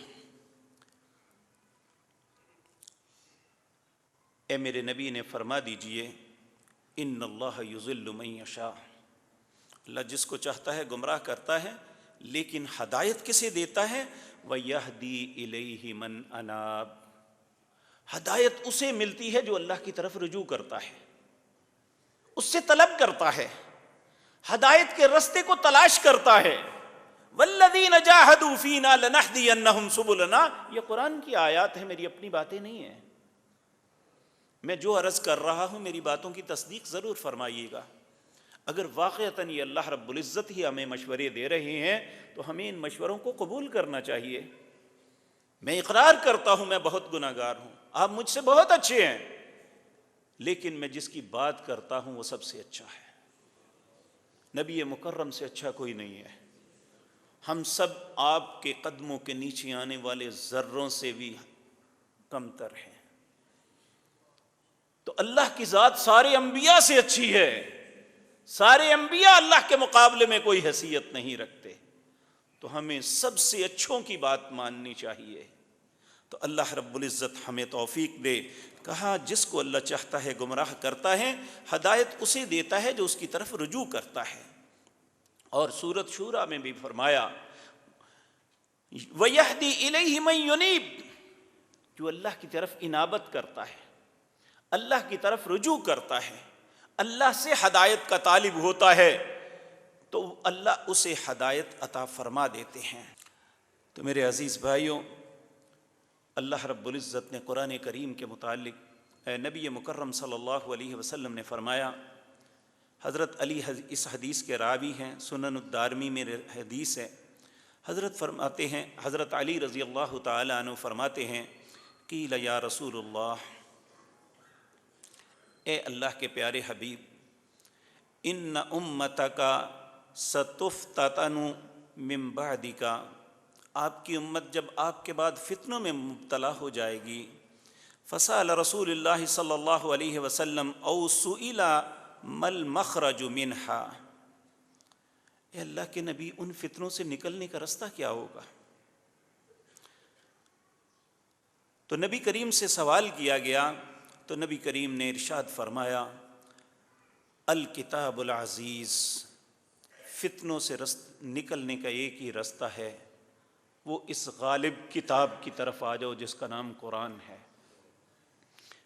اے میرے نبی نے فرما دیجئے ان اللہ یضل من یشاء، اللہ جس کو چاہتا ہے گمراہ کرتا ہے، لیکن ہدایت کسے دیتا ہے؟ وَيَهْدِي إِلَيْهِ مَنْ أَنَابَ، ہدایت اسے ملتی ہے جو اللہ کی طرف رجوع کرتا ہے، اس سے طلب کرتا ہے، ہدایت کے رستے کو تلاش کرتا ہے۔ وَالَّذِينَ جَاهَدُوا فِينَا لَنَهْدِيَنَّهُمْ سُبُلَنَا، یہ قرآن کی آیات ہیں، میری اپنی باتیں نہیں ہیں۔ میں جو عرض کر رہا ہوں میری باتوں کی تصدیق ضرور فرمائیے گا۔ اگر واقعتاً یہ اللہ رب العزت ہی ہمیں مشورے دے رہے ہیں تو ہمیں ان مشوروں کو قبول کرنا چاہیے۔ میں اقرار کرتا ہوں میں بہت گناہ گار ہوں، آپ مجھ سے بہت اچھے ہیں، لیکن میں جس کی بات کرتا ہوں وہ سب سے اچھا ہے، نبی مکرم سے اچھا کوئی نہیں ہے۔ ہم سب آپ کے قدموں کے نیچے آنے والے ذروں سے بھی کم تر ہیں۔ تو اللہ کی ذات سارے انبیاء سے اچھی ہے، سارے انبیاء اللہ کے مقابلے میں کوئی حیثیت نہیں رکھتے، تو ہمیں سب سے اچھوں کی بات ماننی چاہیے۔ تو اللہ رب العزت ہمیں توفیق دے۔ کہا جس کو اللہ چاہتا ہے گمراہ کرتا ہے، ہدایت اسے دیتا ہے جو اس کی طرف رجوع کرتا ہے۔ اور سورۃ شورى میں بھی فرمایا وَيَهْدِي إِلَيْهِ مَن يُنِيبُ، جو اللہ کی طرف انابت کرتا ہے، اللہ کی طرف رجوع کرتا ہے، اللہ سے ہدایت کا طالب ہوتا ہے، تو اللہ اسے ہدایت عطا فرما دیتے ہیں۔ تو میرے عزیز بھائیوں، اللہ رب العزت نے قرآن کریم کے متعلق نبی مکرم صلی اللہ علیہ وسلم نے فرمایا، حضرت علی اس حدیث کے راوی ہیں، سنن الدارمی میں حدیث ہے، حضرت فرماتے ہیں، حضرت علی رضی اللہ تعالی عنہ فرماتے ہیں قیل یا رسول اللہ، اے اللہ کے پیارے حبیب، ان امتک ستفتتن من بعدک، آپ کی امت جب آپ کے بعد فتنوں میں مبتلا ہو جائے گی، فسأل رسول اللہ صلی اللہ علیہ وسلم او سئل ما المخرج منہا، اے اللہ کے نبی ان فتنوں سے نکلنے کا راستہ کیا ہوگا؟ تو نبی کریم سے سوال کیا گیا تو نبی کریم نے ارشاد فرمایا الکتاب العزیز، فتنوں سے نکلنے کا ایک ہی رستہ ہے، وہ اس غالب کتاب کی طرف آ جاؤ جس کا نام قرآن ہے۔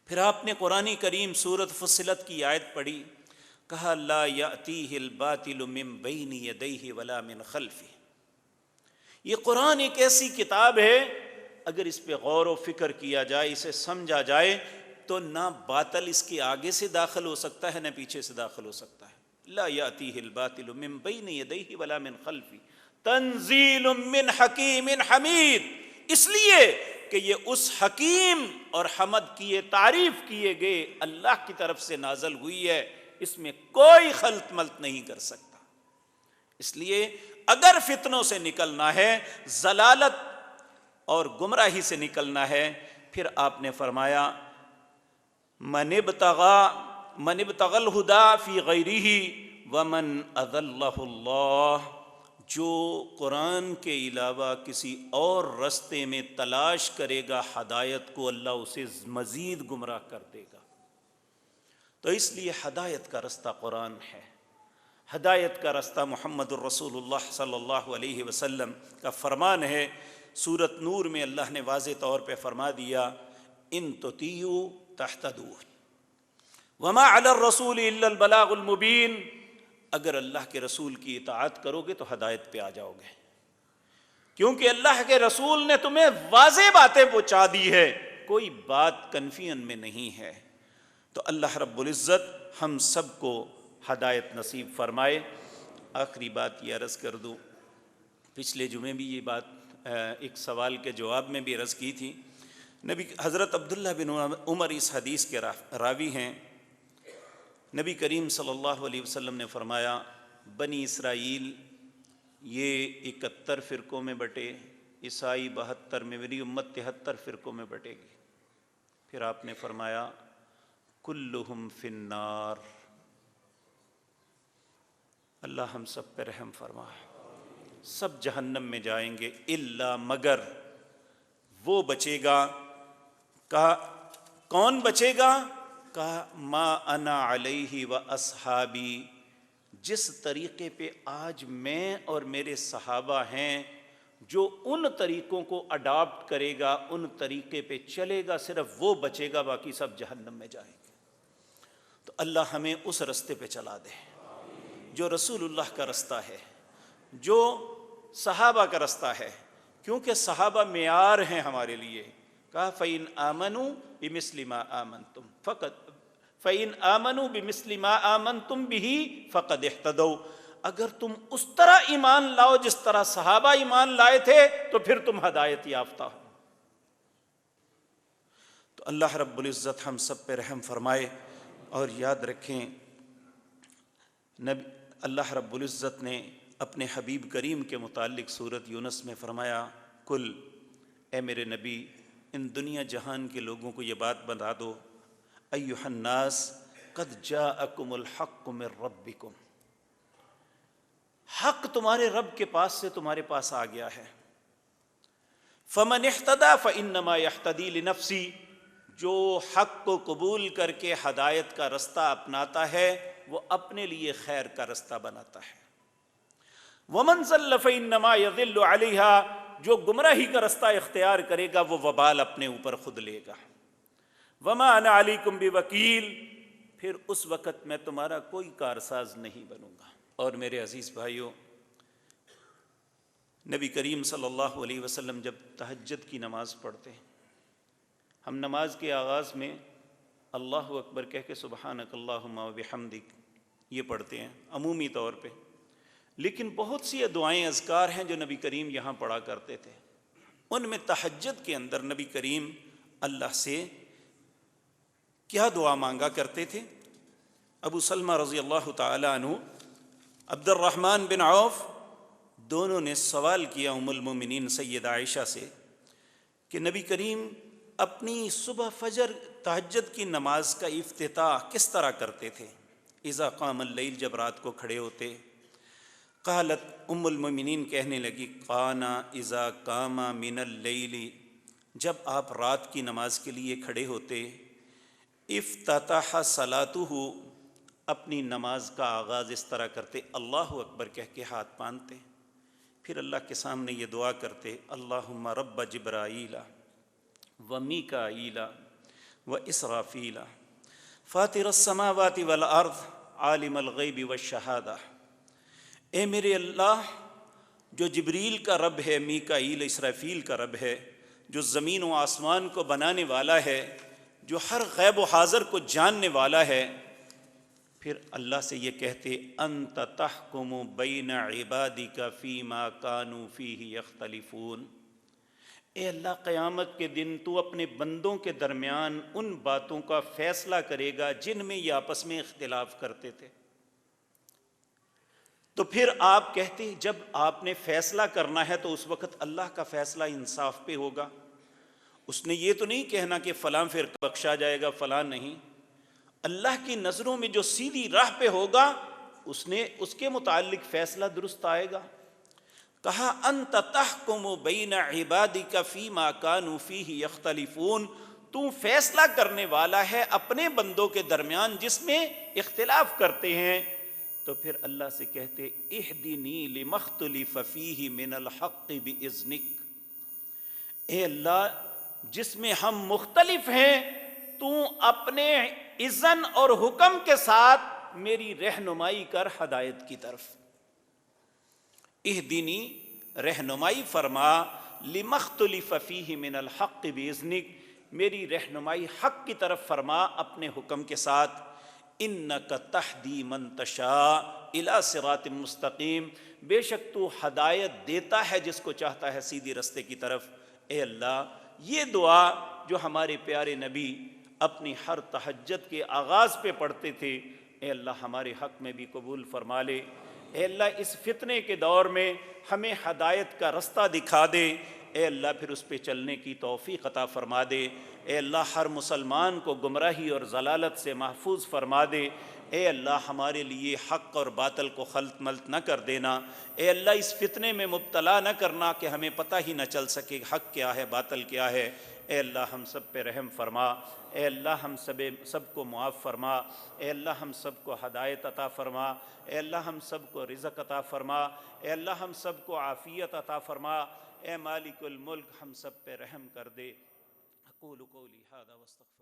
پھر آپ نے قرآن کریم سورۃ فصلت کی آیت پڑھی، کہا لا یأتیہ الباطل من بین یدیہ ولا من خلفہ۔ یہ قرآن ایک ایسی کتاب ہے، اگر اس پہ غور و فکر کیا جائے، اسے سمجھا جائے تو نہ باطل اس کے آگے سے داخل ہو سکتا ہے نہ پیچھے سے داخل ہو سکتا ہے۔ لا یأتیہ الباطل من بین یدیہ ولا من خلفہ تنزیل من حکیم حمید، اس لیے کہ یہ اس حکیم اور حمد کیے تعریف کیے گئے اللہ کی طرف سے نازل ہوئی ہے، اس میں کوئی خلط ملط نہیں کر سکتا۔ اس لیے اگر فتنوں سے نکلنا ہے، ضلالت اور گمراہی سے نکلنا ہے، پھر آپ نے فرمایا من ابتغى الہدی فی غیرہ ومن اضلہ اللہ، جو قرآن کے علاوہ کسی اور رستے میں تلاش کرے گا ہدایت کو، اللہ اسے مزید گمراہ کر دے گا۔ تو اس لیے ہدایت کا رستہ قرآن ہے، ہدایت کا رستہ محمد الرسول اللہ صلی اللہ علیہ وسلم کا فرمان ہے۔ سورۃ نور میں اللہ نے واضح طور پہ فرما دیا ان تطیعوا تہتدوا وما علی الرسول الا البلاغ المبین، اگر اللہ کے رسول کی اطاعت کرو گے تو ہدایت پہ آ جاؤ گے، کیونکہ اللہ کے رسول نے تمہیں واضح باتیں پہنچا دی ہے، کوئی بات کنفیوژن میں نہیں ہے۔ تو اللہ رب العزت ہم سب کو ہدایت نصیب فرمائے۔ آخری بات یہ عرض کر دوں، پچھلے جمعے بھی یہ بات ایک سوال کے جواب میں بھی عرض کی تھی۔ نبی حضرت عبداللہ بن عمر اس حدیث کے راوی ہیں۔ نبی کریم صلی اللہ علیہ وسلم نے فرمایا بنی اسرائیل یہ 71 فرقوں میں بٹے، عیسائی 72 میں، میری امت 73 فرقوں میں بٹے گی۔ پھر آپ نے فرمایا کلہم فی النار، اللہ ہم سب پہ رحم فرمائے، سب جہنم میں جائیں گے الا مگر وہ بچے گا۔ کون بچے گا؟ کہا ما انا علیہ و اصحابی، جس طریقے پہ آج میں اور میرے صحابہ ہیں، جو ان طریقوں کو اڈاپٹ کرے گا، ان طریقے پہ چلے گا، صرف وہ بچے گا، باقی سب جہنم میں جائیں گے۔ تو اللہ ہمیں اس رستے پہ چلا دے جو رسول اللہ کا رستہ ہے، جو صحابہ کا رستہ ہے، کیونکہ صحابہ معیار ہیں ہمارے لیے۔ کہا فَإِنْ آمَنُوا بِمِثْلِ مَا آمَنْتُمْ فَإِنْ آمَنُوا بِمِثْلِ مَا آمَنْتُمْ بِهِ فَقَدْ اهْتَدَوْا، اگر تم اس طرح ایمان لاؤ جس طرح صحابہ ایمان لائے تھے تو پھر تم ہدایت یافتہ ہو۔ تو اللہ رب العزت ہم سب پہ رحم فرمائے، اور یاد رکھیں اللہ رب العزت نے اپنے حبیب کریم کے متعلق سورۃ یونس میں فرمایا کل، اے میرے نبی ان دنیا جہان کے لوگوں کو یہ بات بتا دو ایھا الناس قد جاءکم الحق من ربکم، حق تمہارے رب کے پاس سے تمہارے پاس آ گیا ہے۔ فمن اہتدی فانما یہتدی لنفسی، جو حق کو قبول کر کے ہدایت کا رستہ اپناتا ہے وہ اپنے لیے خیر کا رستہ بناتا ہے۔ ومن ضل فانما یضل علیہا، جو گمراہی کا رستہ اختیار کرے گا وہ وبال اپنے اوپر خود لے گا۔ وما انا علیکم بوکیل، پھر اس وقت میں تمہارا کوئی کارساز نہیں بنوں گا۔ اور میرے عزیز بھائیوں، نبی کریم صلی اللہ علیہ وسلم جب تہجد کی نماز پڑھتے ہیں، ہم نماز کے آغاز میں اللہ اکبر کہہ کے سبحانک اللہم و بحمدک یہ پڑھتے ہیں عمومی طور پہ، لیکن بہت سی دعائیں اذکار ہیں جو نبی کریم یہاں پڑھا کرتے تھے۔ ان میں تہجد کے اندر نبی کریم اللہ سے کیا دعا مانگا کرتے تھے؟ ابو سلمہ رضی اللہ تعالی عنہ، عبد الرحمن بن عوف، دونوں نے سوال کیا ام المومنین سیدہ عائشہ سے کہ نبی کریم اپنی صبح فجر تہجد کی نماز کا افتتاح کس طرح کرتے تھے؟ اذا قام اللیل، جب رات کو کھڑے ہوتے۔ قالت ام المومنین کہنے لگی کانا اذا قام من اللیل جب آپ رات کی نماز کے لیے کھڑے ہوتے، افتتح صلاتہ، اپنی نماز کا آغاز اس طرح کرتے، اللہ اکبر کہہ کے ہاتھ باندھتے، پھر اللہ کے سامنے یہ دعا کرتے، اللہم رب جبرائیل و میکائیل و اسرافیل فاطر السماوات والارض عالم الغیب والشہادہ، اے میرے اللہ جو جبریل کا رب ہے، میکائیل اسرافیل کا رب ہے، جو زمین و آسمان کو بنانے والا ہے، جو ہر غیب و حاضر کو جاننے والا ہے، پھر اللہ سے یہ کہتے، انت تحکم بین عبادک فیما کانوا فیہ یختلفون، اے اللہ قیامت کے دن تو اپنے بندوں کے درمیان ان باتوں کا فیصلہ کرے گا جن میں یہ آپس میں اختلاف کرتے تھے۔ تو پھر آپ کہتے جب آپ نے فیصلہ کرنا ہے تو اس وقت اللہ کا فیصلہ انصاف پہ ہوگا، اس نے یہ تو نہیں کہنا کہ فلاں فرقہ بخشا جائے گا فلاں نہیں، اللہ کی نظروں میں جو سیدھی راہ پہ ہوگا اس کے متعلق فیصلہ درست آئے گا۔ کہا انت تحکم بین عبادک فیما کانوا فیہ یختلفون، تو فیصلہ کرنے والا ہے اپنے بندوں کے درمیان جس میں اختلاف کرتے ہیں۔ تو پھر اللہ سے کہتے اہدنی لما اختلف فیہ من الحق باذنک، اے اللہ جس میں ہم مختلف ہیں تو اپنے اذن اور حکم کے ساتھ میری رہنمائی کر ہدایت کی طرف، اہدنی رہنمائی فرما، لما اختلف فیہ من الحق باذنک، میری رہنمائی حق کی طرف فرما اپنے حکم کے ساتھ، انک تہدی من تشاء الی صراط مستقیم، بے شک تو ہدایت دیتا ہے جس کو چاہتا ہے سیدھی رستے کی طرف۔ اے اللہ یہ دعا جو ہمارے پیارے نبی اپنی ہر تہجد کے آغاز پہ پڑھتے تھے، اے اللہ ہمارے حق میں بھی قبول فرما لے۔ اے اللہ اس فتنے کے دور میں ہمیں ہدایت کا رستہ دکھا دے، اے اللہ پھر اس پہ چلنے کی توفیق عطا فرما دے۔ اے اللہ ہر مسلمان کو گمراہی اور ضلالت سے محفوظ فرما دے۔ اے اللہ ہمارے لیے حق اور باطل کو خلط ملط نہ کر دینا۔ اے اللہ اس فتنے میں مبتلا نہ کرنا کہ ہمیں پتہ ہی نہ چل سکے حق کیا ہے باطل کیا ہے۔ اے اللہ ہم سب پہ رحم فرما، اے اللہ ہم سب کو معاف فرما، اے اللہ ہم سب کو ہدایت عطا فرما، اے اللہ ہم سب کو رزق عطا فرما، اے اللہ ہم سب کو عافیت عطا فرما، اے مالک الملک ہم سب پہ رحم کر دے۔ اقول قولی ھذا واستغفر